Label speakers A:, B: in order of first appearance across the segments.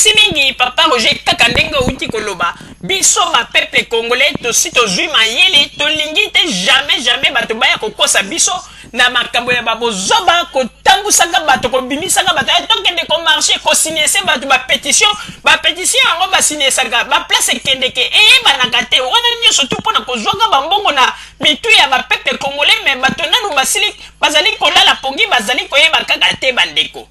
A: Merci mingi papa Roger kaka ndenge uti koloba biso ba peuple congolais to si to zui mayele to lingi te jamais bato baya kokosa biso na makambo ya babozoba ko tambusaka bato ko bimisaka bato to kende ko marché ko signer bato ba pétition yango ba signer saka ba place kendeke banaka te wana nyoso tout pona ko zwanga bambongo na mitu ya ba peuple congolais mais bato nanu basili bazali kolala pongi bazali koyeba kaka te bandeko.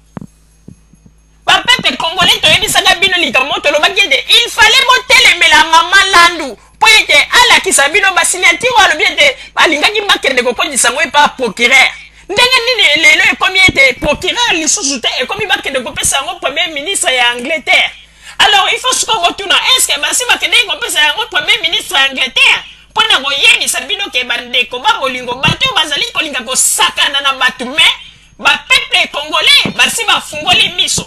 A: Peuple congolais toyebisaka bino likambo tolobaki ete il fallait botelemela mama landu po ete alakisa bino basignature alobi ete balingaki bakende kokondisa yango epa procureur ndenge nini lelo ekomi ete procureur lisusu te ekomi bakende kopesa yango premier ministre ya Angleterre. Alors il faut siko botuna est-ce que basi bakende kopesa yango premier ministre ya Angleterre mpona koyebisa bino ke bandeko babolingo bato bazali kolinga kosakana na bato mais bapeuple congolais basi bafungoli miso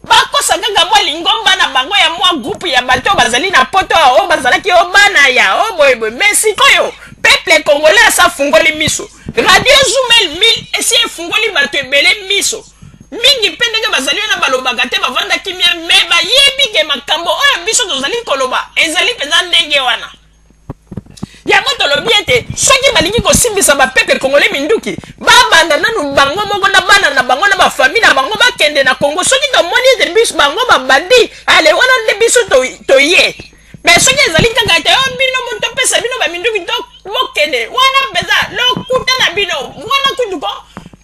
A: bakosa kaka mwa lingomba na bango ya mwa groupe ya bato bazali na poto o bazalaki o bana ya o boyeboy mais sikoyo peuple congolais asa fungoli miso radio Zoomel 1000 esi efungoli bato ebele miso mingi mpe ndenge bazali na balobaka te bavanda kimia me bayebi ke makambo oyo biso tozali koloba ezali mpenza ndenge wana yango tolobi ete soki balingi kosimbisa bapeuple congolais minduki babanda nanu bango moko na bana na bango na bafamile na bango bakende na Congo soki tomoni ete biso bango babandi ale wana nde biso toye mais soki ezali kaka ete bino motopesa bino baminduki to bokende wana mpenza lokuta na bino wana kutuko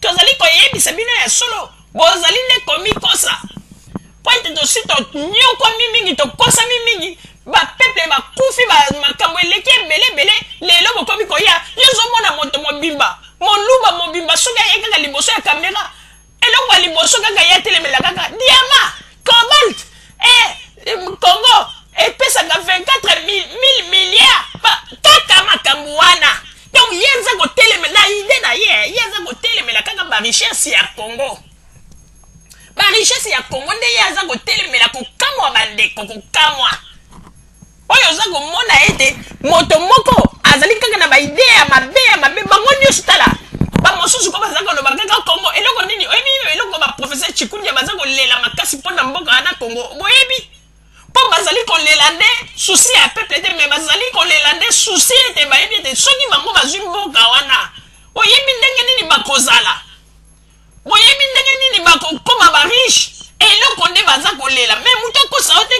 A: tozali koyebisa bino ya solo bozali nde komikosa po ete tosi tonyokwami mingi tokosa mingi bapeuple bakufi makambo eleki ebele lelo bokomi koya yozomona moto mobimba moluba mobimba soki aye kaka liboso ya kamera eloko ya liboso kaka ye atelemela kaka diama cobalt Congo epesaka 24 milliards kaka makambo wana donc ye aza kotelemela ide na ye aza kotelemela kaka barichesse ya Congo barichesse ya Congo nde ye aza kotelemela kokamwa bandeko kokamwa oyo oza komona ete moto moko azali kaka na baide ya mabe bango nyonso tala bamosusu ko baza koloba kaka Congo eloko nini oyebi eloko baprofesseur Chikundia baza kolela makasi mpona mboka wana Congo boyebi mpo bazali kolela nde susi ya peuple te me bazali kolela nde susi ete bayebi ete soki bango bazwi mboka wana oyebi ndenge nini bakozala boyebi ndenge nini bakokoma bariche eloko nde baza kolela me mutu akosa ote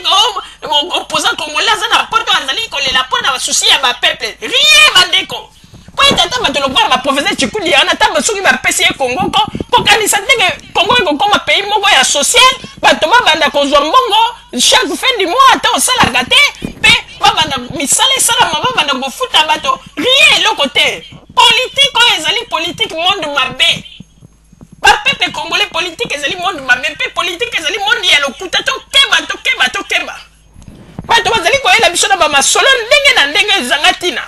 A: opposant congolais aza na poto azali kolela mpona basusi ya bapeuple rie bandeko po ete ata bato lokola baprofesseur Chikundia wana ata soki bapesi ye Congo kokanisa ndenge Congo ekokoma pays moko ya social bato babanda kozwa mbongo chaque fin du mois ata osalaka te mpe babanda misala esalama babanda kofuta bato rie eloko te politike oyo ezali politike monde mabe bapeuple congolais politique ezali monde mabe mpe politique ezali monde ya lokuta tokeba bato bazali koyela biso na bamasolo ndenge na ndenge ezanga ntina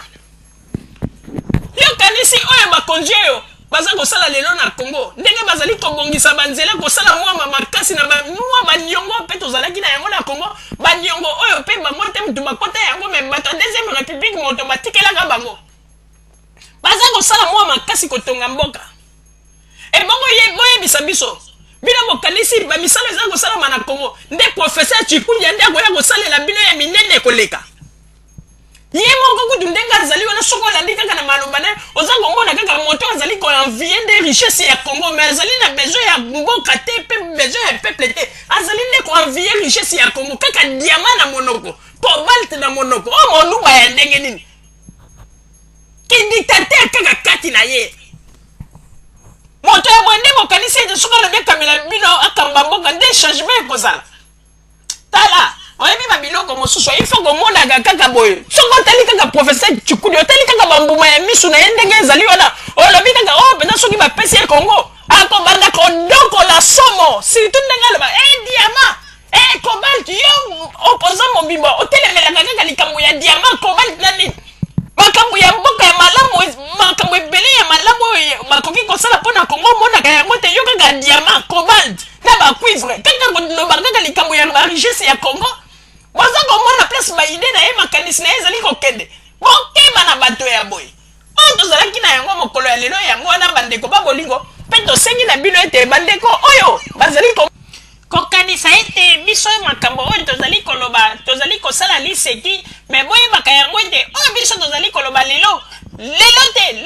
A: yokanisi oyo bakonzi oyo baza kosala lelo na Congo ndenge bazali kobongisa banzela kosala mwa makasi na mwa baniongo mpe tozalaki na yango na Congo baniongo oyo mpe bango te mutu bakota yango me bato ya deuxième république moto batikelaka bango baza kosala mwa makasi kotonga mboka ebongo boyebisa biso bino bokanisi bamisala eza kosalama na Congo nde professeur Chikundia nde akoya kosalela bino ya minene koleka ye moko kutu ndenge azali wana soko olandi kaka na maloba ne oza komona kaka moto azali koenvie nde richesse ya Congo mais azali na besoin ya mboka te mpe besoin ya peuple te azali nde koenvie richesse ya Congo kaka diama na monoko cobalt na monoko o moluba ya ndenge nini kidictateur kaka kati na ye moto ya boye nde bokanisi ete soki alobi akamela bino akamba mboka nde changement ekozala tala oyebi babiloko mosusu ifo komonaka kaka boye soki otali kaka professeur Chikundia otali kaka bambuma ya misu na ye ndenge ezali wana olobi kaka o mpenza soki bapesi ye Congo akobanda kodokola somo surtout ndenge aloba diama cobalt yo opposant mobimba otelemelaka kaka likambo ya diama cobalt na nini makambo ya mboka ya malamu makambo ebele ya malamu oyo bakoki kosala mpona Congo omonaka yango te yo kaka diama cobalt na bacuivre kaka koloba kaka likambo ya richesse ya Congo baza komona place baide na ye makanisi na ye ezali kokende bokeba na bato ya boye oyo tozalaki na yango mokolo ya lelo yango wana bandeko babolingo mpe tosengi na bino ete bandeko oyo bazali kokanisa ete biso makambo oyo tozali koloba tozali kosala liseki me boyebaka yango ete oyo biso tozali koloba lelo te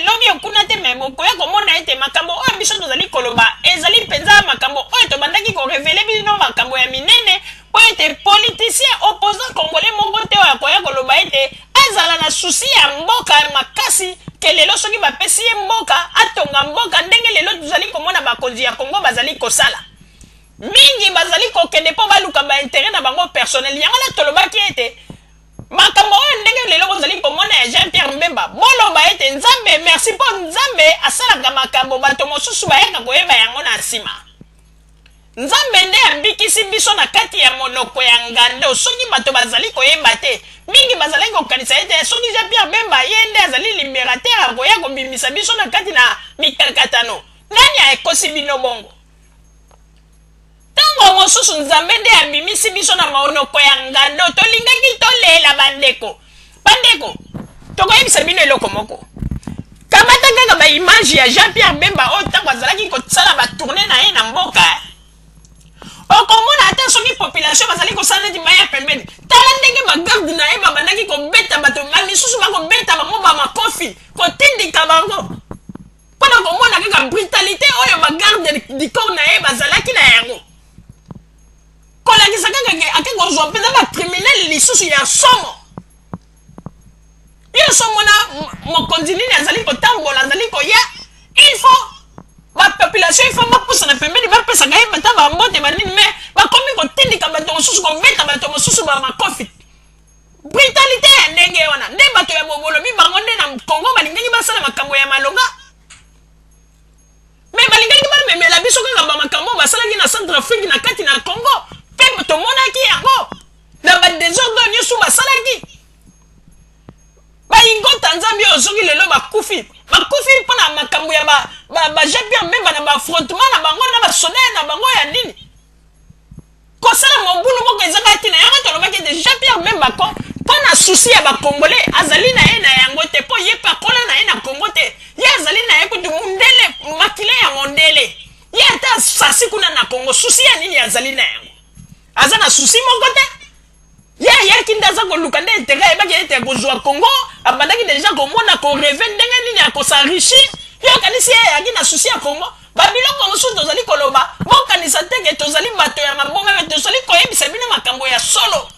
A: lobi okuna te me bokoya komona ete makambo oyo biso tozali koloba ezali mpenza makambo oyo tobandaki korevele bino makambo ya minene po ete politicien opposant congolais moko te oyo akoya koloba ete azala na susi ya mboka makasi ke lelo soki bapesi ye mboka atonga mboka ndenge lelo tozali komona bakonzi ya Congo bazali kosala mingi bazali kokende po baluka baintere na bango personnel yango na tolobaki ete makambo oyo ndenge lelo bozali komona ya Jean-Pierre Mbemba boloba ete nzambe merci po nzambe asalaka makambo bato mosusu bayaka koyeba yango na nsima nzambe nde abikisi biso na kati ya monoko ya ngando soki bato bazali koyeba te mingi bazali kokanisa ete soki Jean-Pierre Mbemba ye nde azali libérateur akoya kobimisa biso na kati na mikakatano nani aekosi bino bongo tango mosusu nzambe nde abimisi biso na monoko ya ngando tolingaki tolela bandeko tokoyebisa bino eloko moko kamata kaka baimage ya Jean-Pierre Mbemba oyo ntango azalaki kosala batourne na ye na mboka okomona ata soki population bazali kosala neti baya pembeni tala ndenge bagarde na ye babandaki kobeta bato bamisusu bakobeta bango bamakofi kotindika bango mpona komona kaka brutalité oyo bagarde du corps na ye bazalaki na yango kolakisa kaka ake kozwa mpenza bacriminel lisusu ya somo yo somona mokonzi nini azali kotambola azali koya il faut bapopulation il faut bapusa na pembeni bapesaka ye bata bambote banini me bakomi kotindika bato mosusu kobeta bato mosusu bamakofi brutalité ya ndenge wana nde bato ya bobolobi bango nde na Congo balingaki basala makambo ya malonga me balingaki bamemela biso kaka bamakambo basalaki na Centrafrique na kati na Congo mpe tomonaki yango na badésordre nyonso basalaki bayingota nzambe oyo soki lelo bakufi mpona makambo ya Jean-Pierre Mbemba na baaffrontement na bango na basonere na bango ya nini kosala mobulu moko ezaka tina yango tolobaki ete Jean-Pierre Mbemba ko mpona susi ya bakongolais azali na ye na yango te mpo ye mpe akola na ye na Congo te ye azali na ye kutu mundele makile ya mondele ye ata sasi kuna na Congo susi ya nini azali na yango aza na susi moko te ye ayaki nde aza koluka nde eteka ayebaki ete akozwa Congo abandaki deja komona koreve ndenge nini akosenrichir yo okanisi ye ayaki na susi ya Congo babiloko mosusu tozali koloba bokanisa teke tozali bato ya mabonga tozali koyebisa bino makambo ya solo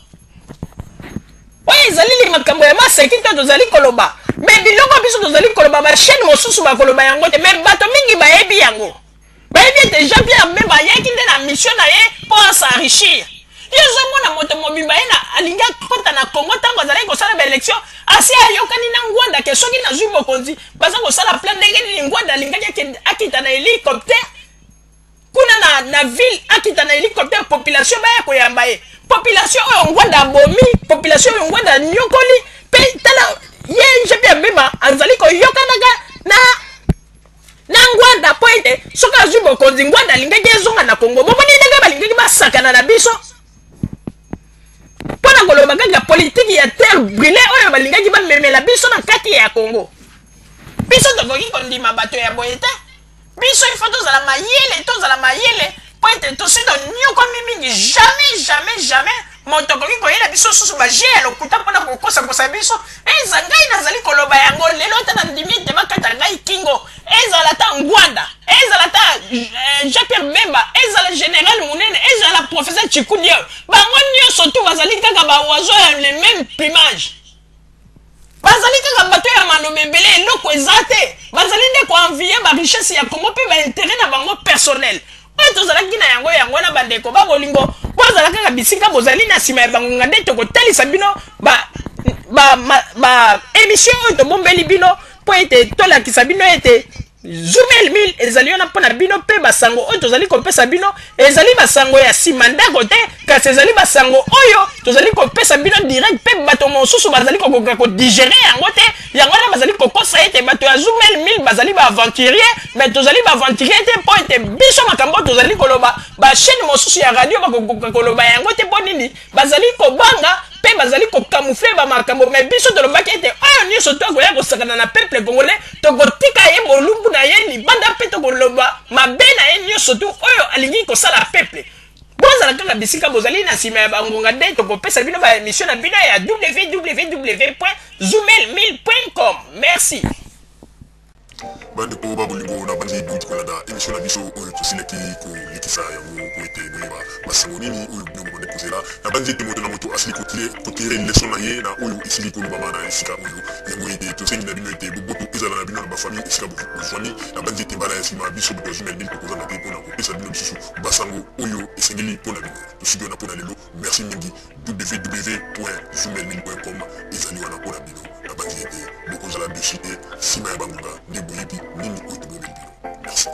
A: oyo ezali makambo ya maseki te tozali koloba me biloko biso tozali koloba bachaine mosusu bakoloba yango te me bato mingi bayebi yango bayebi ete Jean-Pierre Mbemba ayaki nde na mission na ye mpo asenrichir yo ozomona moto mobimba ye na alingi akota na Congo ntango azalaki kosala baélection asi ayokani na ngwanda ke soki nazwi bokonzi baza kosala plan ndenge nini ngwanda alingaki akita na hélicoptère kuna na ville akita na hélicoptère population baya koyamba ye population oyo ngwanda abomi population oyo ngwanda nyokoli mpe tala ye Jean-Pierre Mbemba azali koyokanaka na ngwanda po ete soki azwi bokonzi ngwanda alingaki ezonga na Congo bomoni ndenge balingaki basakana na biso mpona koloba kaka politiki ya terre brûlée oyo balingaki bamemela biso na kati ya Congo biso tokoki kondima bato ya boye te biso ifo tozala mayele po ete tosi tonyokomi mingi jamais moto akoki koyela biso susu baje ya lokuta mpona kokosakosa biso eza ngai nazali koloba yango lelo ata na ndimi ete bakata ngai kingo ezala ta ngwanda ezala ta Jean-Pierre Mbemba ezala général munene ezala professeur Chikudi bango nyonso tu bazali kaka baoiseau ya le même plumage bazali kaka bato ya maloba ebele eloko eza te bazali nde koenvie barichesse ya Congo mpe baintérêt na bango personnel oyo tozalaki na yango na bandeko babolingo bozala kaka bisika bozali na nsima ya bangonga nde tokotalisa bino émission oyo tobombeli bino mpo ete tolakisa bino ete Zoumel Mil ezali wana mpona bino mpe basango oyo tozali kopesa bino ezali basango ya nsima ndako te kasi ezali basango oyo tozali kopesa bino direct mpe bato mosusu bazali kokoka kodigere yango te yango wana bazali kokosa ete bato ya Zoumel Mil bazali baaventurier me tozali baaventurier te mpo ete biso makambo tozali koloba bachaine mosusu ya radio bakokoka koloba yango te mpo nini bazali kobanga mpe bazali kokamufle bamakambo me biso tolobaki ete oyo nyonso tokoya kosakana na peuple congolais tokotika ye molumbu na ye libanda mpe tokoloba mabe na ye nyonso tu oyo alingi kosala peuple bozala kaka bisika bozali na nsima ya bangonga nde tokopesa bino baémission na bino ya www.zoomel1000.com. Merci.
B: bandeko babolingo na bandi duti kolanda émission na biso oyo tosilaki kolekisa yango po ete boyeba masango nini oyo bino bobande kozela na bandi ete moto na moto asili kotire leson na ye na oyo esili kolobama na esika oyo yango ete tosengi na bino ete boboto ezala na bino na bafamille esika bozwani na bandi ete mbala ya nsima biso boto Zoomel 1000 tokozanga te mpona kopesa bino lisusu basango oyo esengeli mpona bino tosiki wana mpona lelo merci mingi www.zoomel1000.com ezali wana mpona bino na bandi ete bokozala dessus te nsima ya bangonga nde boyebi nini oyo tobomeli bino merci.